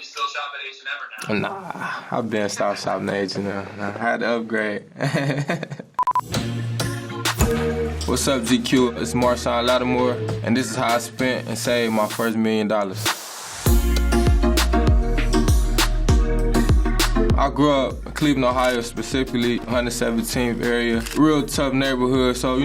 You still shop at H&M or now? Nah, I've been stopped shopping at H&M. I had to upgrade. What's up, GQ? It's Marshon Lattimore, and this is how I spent and saved my first $1 million. I grew up in Cleveland, Ohio, specifically 117th area. Real tough neighborhood, so,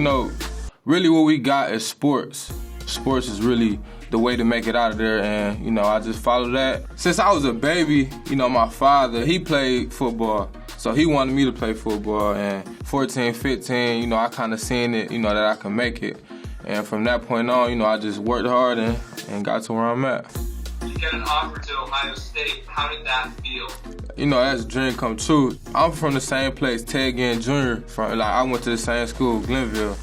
really what we got is sports. Sports is really the way to make it out of there, and, I just followed that. Since I was a baby, my father, he played football, so he wanted me to play football, and 14, 15, I kind of seen it, that I can make it. And from that point on, I just worked hard and got to where I'm at. You get an offer to Ohio State. How did that feel? That's a dream come true. I'm from the same place, Ted Ginn Jr. I went to the same school, Glenville.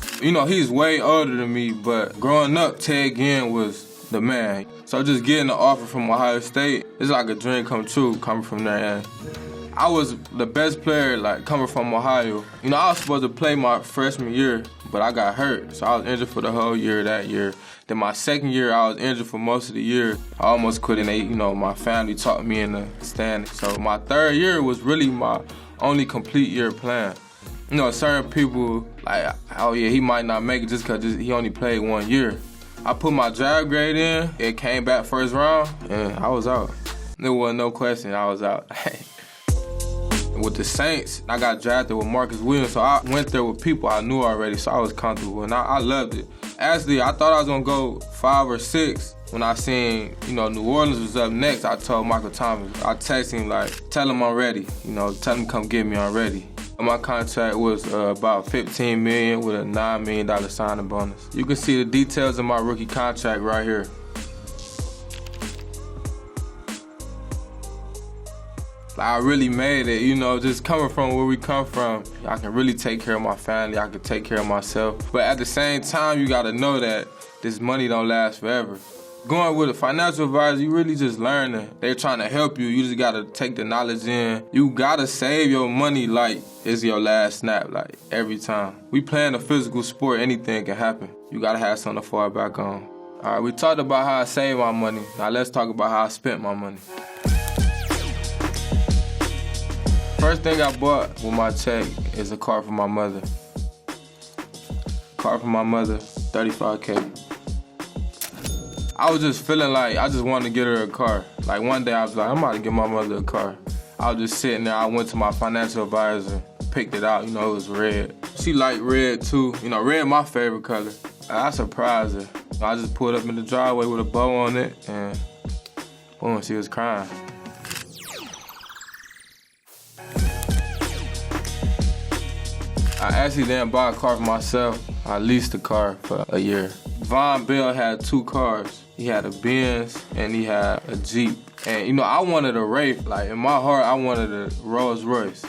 He's way older than me, but growing up, Ted Ginn was the man. So just getting the offer from Ohio State, it's like a dream come true coming from there. And I was the best player, coming from Ohio. I was supposed to play my freshman year, but I got hurt, so I was injured for the whole year that year. Then my second year, I was injured for most of the year. I almost quit, and my family talked me in the standing. So my third year was really my only complete year playing. Certain people, oh yeah, he might not make it just because he only played 1 year. I put my draft grade in, it came back first round, and I was out. There wasn't no question, I was out. With the Saints, I got drafted with Marcus Williams, so I went there with people I knew already, so I was comfortable, and I loved it. Actually, I thought I was gonna go 5 or 6. When I seen, New Orleans was up next, I told Michael Thomas, I texted him tell him I'm ready, tell him come get me, I'm ready. My contract was about $15 million with a $9 million signing bonus. You can see the details of my rookie contract right here. I really made it, just coming from where we come from. I can really take care of my family, I can take care of myself. But at the same time, you gotta know that this money don't last forever. Going with a financial advisor, you really just learning. They're trying to help you. You just gotta take the knowledge in. You gotta save your money like it's your last snap, every time. We playing a physical sport, anything can happen. You gotta have something to fall back on. All right, we talked about how I saved my money. Now let's talk about how I spent my money. First thing I bought with my check is a car for my mother. Car for my mother, $35K. I was just feeling I just wanted to get her a car. One day I was I'm about to get my mother a car. I was just sitting there, I went to my financial advisor, picked it out, it was red. She liked red too, red my favorite color. I surprised her. I just pulled up in the driveway with a bow on it, and boom, she was crying. I actually didn't buy a car for myself. I leased a car for a year. Von Bell had 2 cars. He had a Benz and he had a Jeep. And I wanted a Wraith. In my heart, I wanted a Rolls Royce.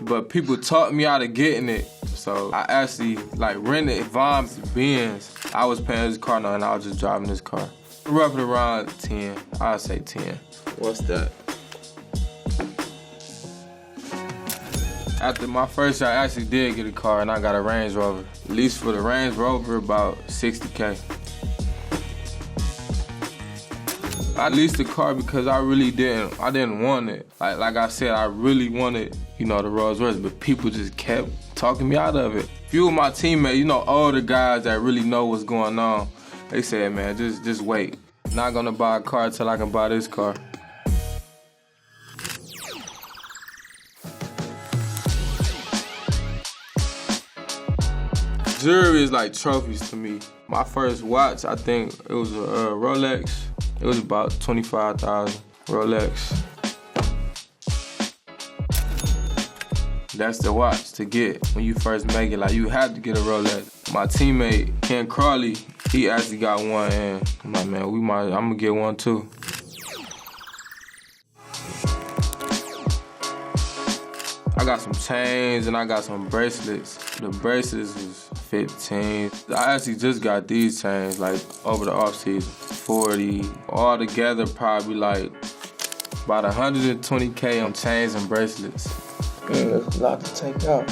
But people talked me out of getting it. So I actually rented Von's Benz. I was paying his car now and I was just driving his car. Roughly around 10, I'd say 10. What's that? After my first year, I actually did get a car and I got a Range Rover. Lease for the Range Rover, about $60K. I leased the car because I didn't want it. Like I said, I really wanted, the Rolls Royce, but people just kept talking me out of it. A few of my teammates, older guys that really know what's going on, they said, man, just wait. Not gonna buy a car till I can buy this car. Jewelry is like trophies to me. My first watch, I think it was a Rolex. It was about $25,000. Rolex. That's the watch to get when you first make it. You have to get a Rolex. My teammate, Ken Crawley, he actually got one, and I'm like, man, I'm gonna get one too. I got some chains and I got some bracelets. The bracelets is 15. I actually just got these chains over the off season. 40. All together probably about 120K on chains and bracelets. That's a lot to take out.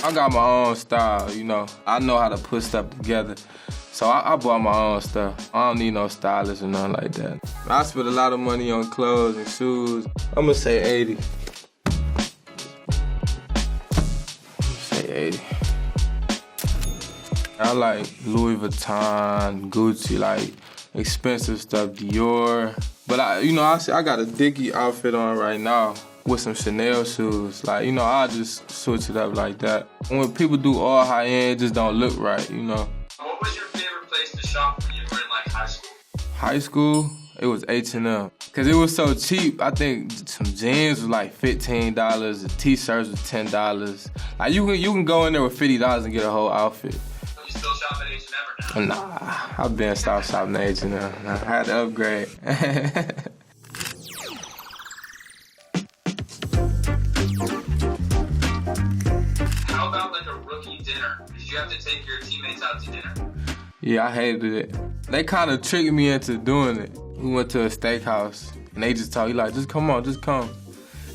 I got my own style, you know. I know how to put stuff together. So I bought my own stuff. I don't need no stylist or nothing like that. I spent a lot of money on clothes and shoes. I'm gonna say 80. Say 80. I like Louis Vuitton, Gucci, like expensive stuff, Dior. But I got a Dickie outfit on right now with some Chanel shoes. Like, I just switch it up like that. When people do all high end, it just don't look right, What was your favorite place to shop when you were in like high school? High school, it was H&M. Cause it was so cheap. I think some jeans was like $15, the t-shirts was $10. Like you can go in there with $50 and get a whole outfit. You still shop at H&M or not? Nah, I've been stopped shopping at H&M. I had to upgrade. How about like a rookie dinner? Did you have to take your teammates out to dinner? Yeah, I hated it. They kind of tricked me into doing it. We went to a steakhouse, and they just told you like, just come on, just come.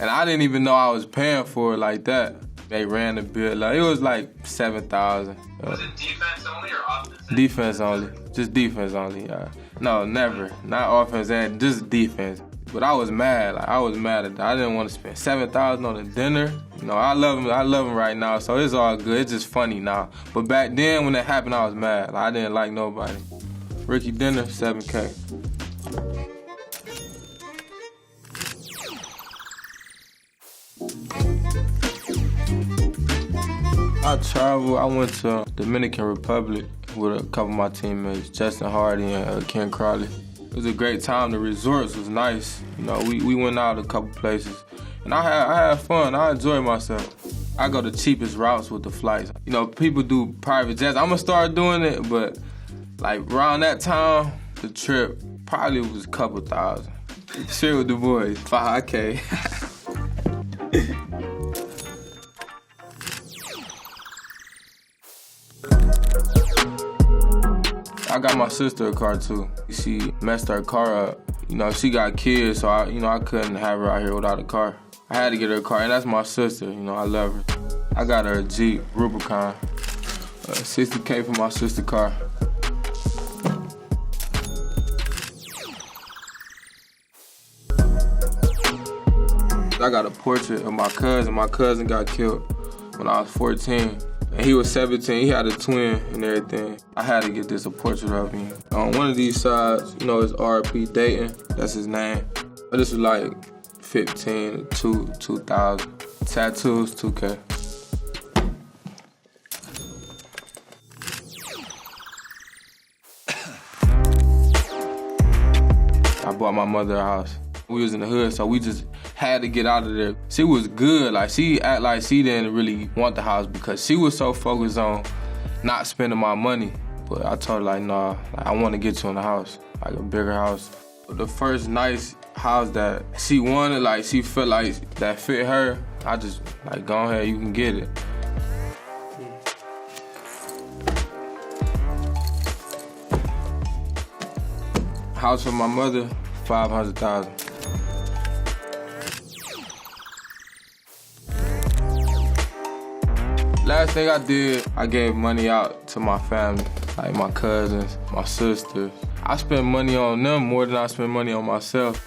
And I didn't even know I was paying for it like that. They ran the bill. Like, it was like $7,000. Was it defense only or offense? Defense only. Just defense only. No, never. Not offense and just defense. But I was mad. Like, I was mad at that. I didn't want to spend $7,000 on a dinner. I love him. I love him right now, so it's all good. It's just funny now. But back then, when it happened, I was mad. Like, I didn't like nobody. Rookie dinner, $7K. I traveled. I went to Dominican Republic with a couple of my teammates, Justin Hardy and Ken Crawley. It was a great time. The resorts was nice. We went out a couple places, and I had fun. I enjoyed myself. I go the cheapest routes with the flights. People do private jets. I'm gonna start doing it, but like around that time, the trip probably was a couple thousand. Share with the boys, $5K. I got my sister a car too. She messed her car up. She got kids, so I couldn't have her out here without a car. I had to get her a car, and that's my sister. I love her. I got her a Jeep Rubicon. $60K for my sister's car. I got a portrait of my cousin. My cousin got killed when I was 14. And he was 17, he had a twin and everything. I had to get a portrait of him. On one of these sides, it's RP Dayton, that's his name. But this was like 15 to 2,000. Tattoos, $2K. I bought my mother a house. We was in the hood, so we just had to get out of there. She was good. Like, she act like she didn't really want the house because she was so focused on not spending my money. But I told her, like, nah, I want to get you in the house, like a bigger house. The first nice house that she wanted, like, she felt like that fit her, I just, like, go ahead, you can get it. House for my mother, $500,000. Last thing I did, I gave money out to my family, like my cousins, my sisters. I spend money on them more than I spend money on myself.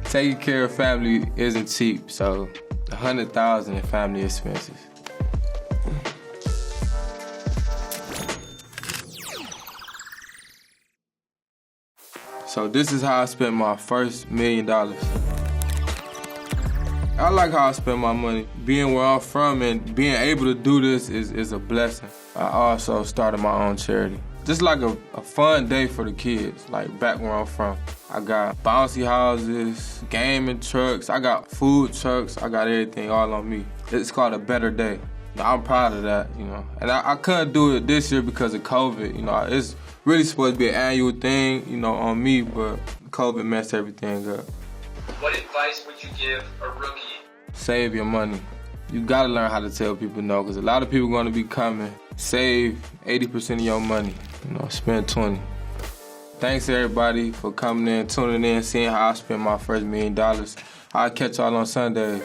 Taking care of family isn't cheap, so $100,000 in family expenses. So this is how I spent my first $1 million. I like how I spend my money. Being where I'm from and being able to do this is a blessing. I also started my own charity. Just like a fun day for the kids, like back where I'm from. I got bouncy houses, gaming trucks, I got food trucks, I got everything all on me. It's called A Better Day. I'm proud of that, And I couldn't do it this year because of COVID, It's really supposed to be an annual thing, on me, but COVID messed everything up. What advice would you give a rookie? Save your money. You gotta learn how to tell people no, because a lot of people are gonna be coming. Save 80% of your money, spend 20. Thanks everybody for coming in, tuning in, seeing how I spent my first $1 million. I'll catch y'all on Sundays.